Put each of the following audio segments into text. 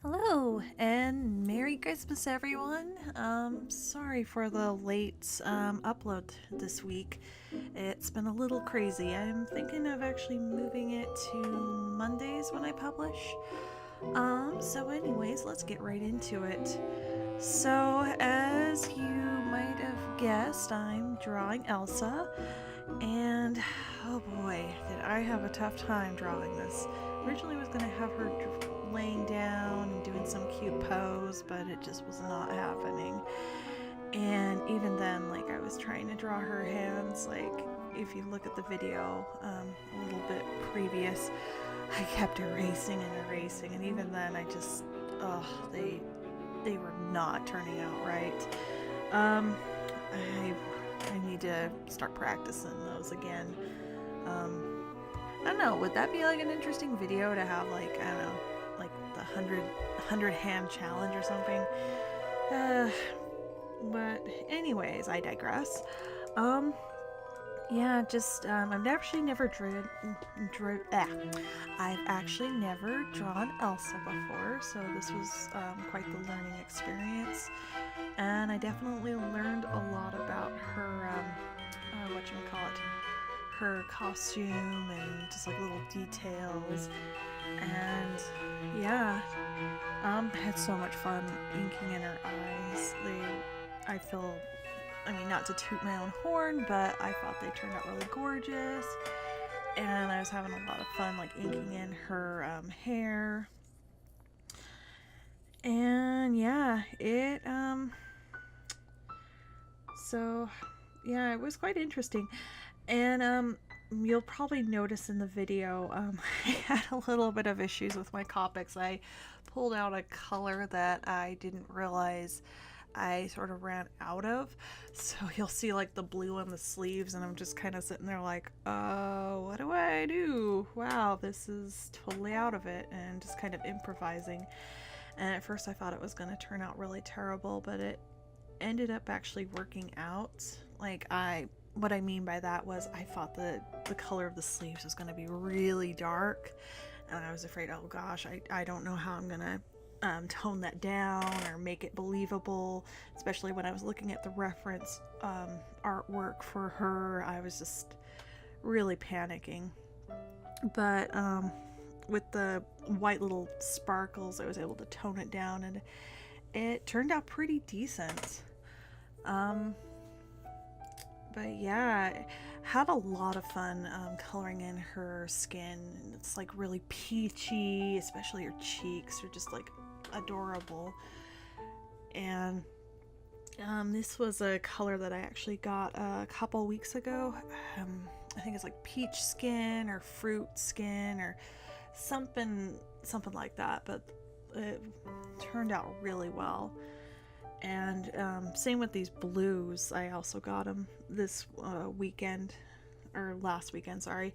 Hello and Merry Christmas, everyone. Sorry for the late upload this week. It's been a little crazy. I'm thinking of actually moving it to Mondays when I publish. So anyways, let's get right into it. So, as you might have guessed, I'm drawing Elsa, and oh boy, did I have a tough time drawing this. Originally, I was going to have her laying down and doing some cute pose, but it just was not happening. And even then, like, I was trying to draw her hands. Like, if you look at the video a little bit previous, I kept erasing and erasing, and even then, I just, they were not turning out right. I need to start practicing those again. I don't know, would that be like an interesting video to have, like, I don't know, like the 100 hand challenge or something? But anyways, I digress. Yeah, just, I've actually never I've actually never drawn Elsa before, so this was quite the learning experience. And I definitely learned a lot about her, her costume and just like little details. And yeah, I had so much fun inking in her eyes. I mean, not to toot my own horn, but I thought they turned out really gorgeous. And I was having a lot of fun, like, inking in her hair. And yeah, yeah, it was quite interesting. And you'll probably notice in the video, I had a little bit of issues with my Copics. I pulled out a color that I didn't realize I sort of ran out of, so you'll see like the blue on the sleeves, and I'm just kind of sitting there like, what do I do? Wow, this is totally out of it, and just kind of improvising. And at first I thought it was going to turn out really terrible, but it ended up actually working out. What I mean by that was I thought the color of the sleeves was going to be really dark, and I was afraid, oh gosh, I don't know how I'm going to tone that down or make it believable, especially when I was looking at the reference artwork for her. I was just really panicking. But with the white little sparkles, I was able to tone it down, and it turned out pretty decent. But yeah, I had a lot of fun coloring in her skin. It's like really peachy, especially her cheeks are just like adorable. And this was a color that I actually got a couple weeks ago. I think it's like peach skin or fruit skin or something like that, but it turned out really well. And same with these blues. I also got them this weekend, or last weekend, sorry.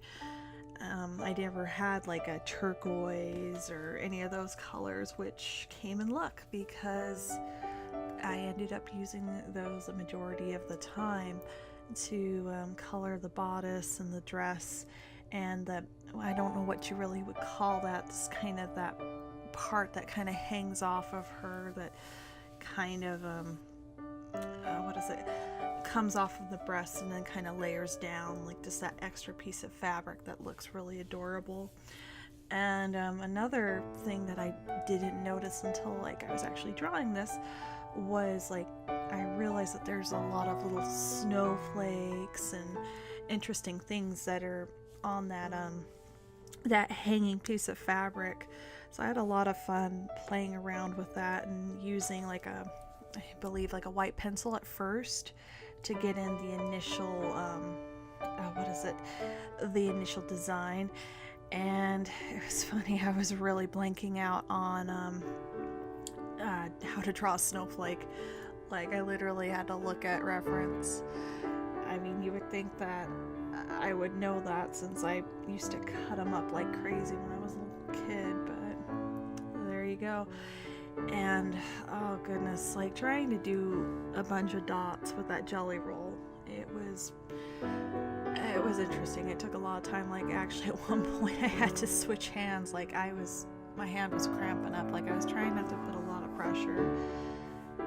I never had like a turquoise or any of those colors, which came in luck because I ended up using those a majority of the time to color the bodice and the dress, and I don't know what you really would call that. This kind of that part that kind of hangs off of her, that kind of comes off of the breast and then kind of layers down, like just that extra piece of fabric that looks really adorable. And another thing that I didn't notice until like I was actually drawing this was like I realized that there's a lot of little snowflakes and interesting things that are on that hanging piece of fabric. So I had a lot of fun playing around with that and using I believe a white pencil at first to get in the initial the initial design. And it was funny, I was really blanking out on how to draw a snowflake. Like, I literally had to look at reference. I mean, you would think that I would know that since I used to cut them up like crazy when I was a little kid, but there you go. And oh goodness, like trying to do a bunch of dots with that jelly roll, it was interesting. It took a lot of time. Like, actually at one point I had to switch hands. Like, my hand was cramping up. Like, I was trying to pressure.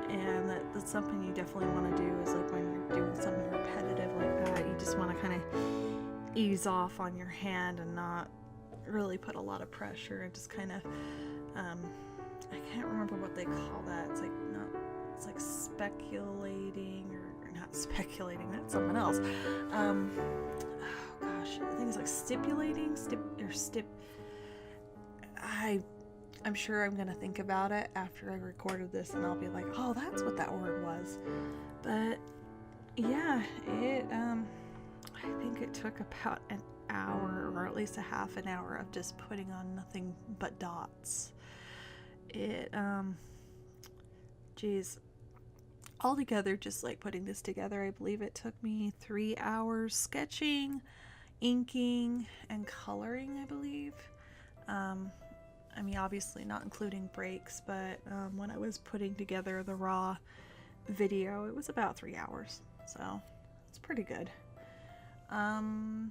And that's something you definitely want to do, is like when you're doing something repetitive like that, you just want to kind of ease off on your hand and not really put a lot of pressure, and just kind of I can't remember what they call that. It's like speculating, or not speculating, that's someone else. Oh gosh, I think it's like stipulating, I'm sure I'm gonna think about it after I recorded this, and I'll be like, oh, that's what that word was. But yeah, I think it took about an hour, or at least a half an hour, of just putting on nothing but dots. Geez, altogether, just like putting this together, I believe it took me 3 hours sketching, inking, and coloring, I believe. I mean, obviously not including breaks, but when I was putting together the raw video, it was about 3 hours, so it's pretty good. I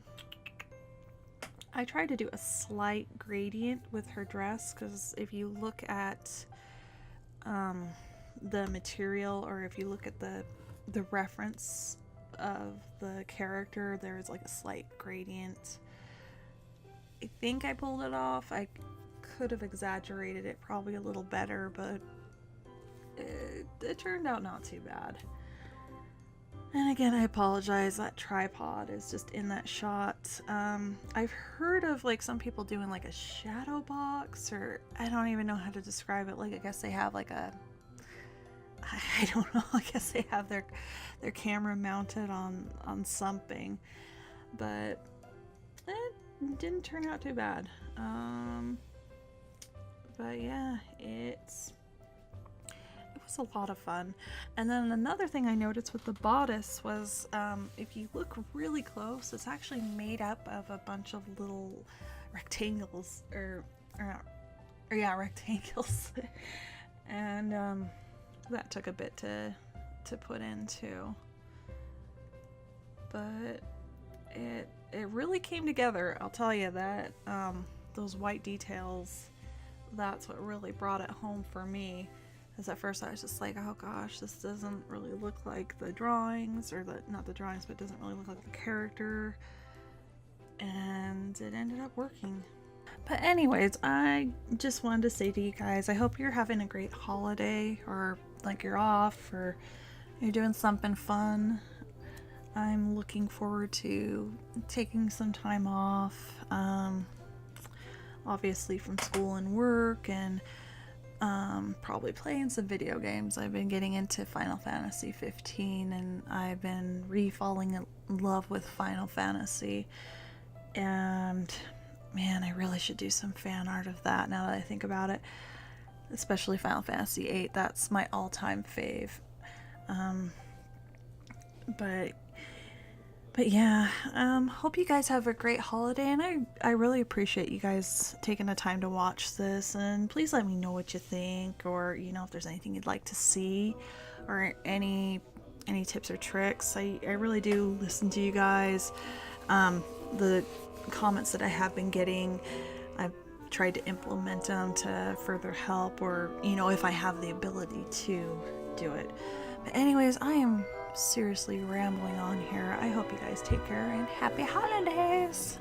tried to do a slight gradient with her dress, because if you look at the material, or if you look at the reference of the character, there's like a slight gradient. I think I pulled it off. I could have exaggerated it probably a little better, but it turned out not too bad. And again, I apologize, that tripod is just in that shot. I've heard of like some people doing like a shadow box, or I don't even know how to describe it. Like, I guess they have like a, I don't know, I guess they have their camera mounted on something, but it didn't turn out too bad. But yeah, it was a lot of fun. And then another thing I noticed with the bodice was, if you look really close, it's actually made up of a bunch of little rectangles, rectangles. And that took a bit to put in too, but it really came together. I'll tell you that. Those white details, that's what really brought it home for me. Because at first I was just like, oh gosh, this doesn't really look like the drawings, or not the drawings, but it doesn't really look like the character. And it ended up working. But anyways, I just wanted to say to you guys, I hope you're having a great holiday, or like you're off, or you're doing something fun. I'm looking forward to taking some time off, obviously from school and work, and probably playing some video games. I've been getting into Final Fantasy 15, and I've been re-falling in love with Final Fantasy, and man, I really should do some fan art of that now that I think about it, especially Final Fantasy 8. That's my all-time fave. But yeah, hope you guys have a great holiday, and I really appreciate you guys taking the time to watch this, and please let me know what you think, or if there's anything you'd like to see, or any tips or tricks. I really do listen to you guys. The comments that I have been getting, I've tried to implement them to further help, or if I have the ability to do it. But anyways, I am seriously rambling on here. I hope you guys take care, and happy holidays.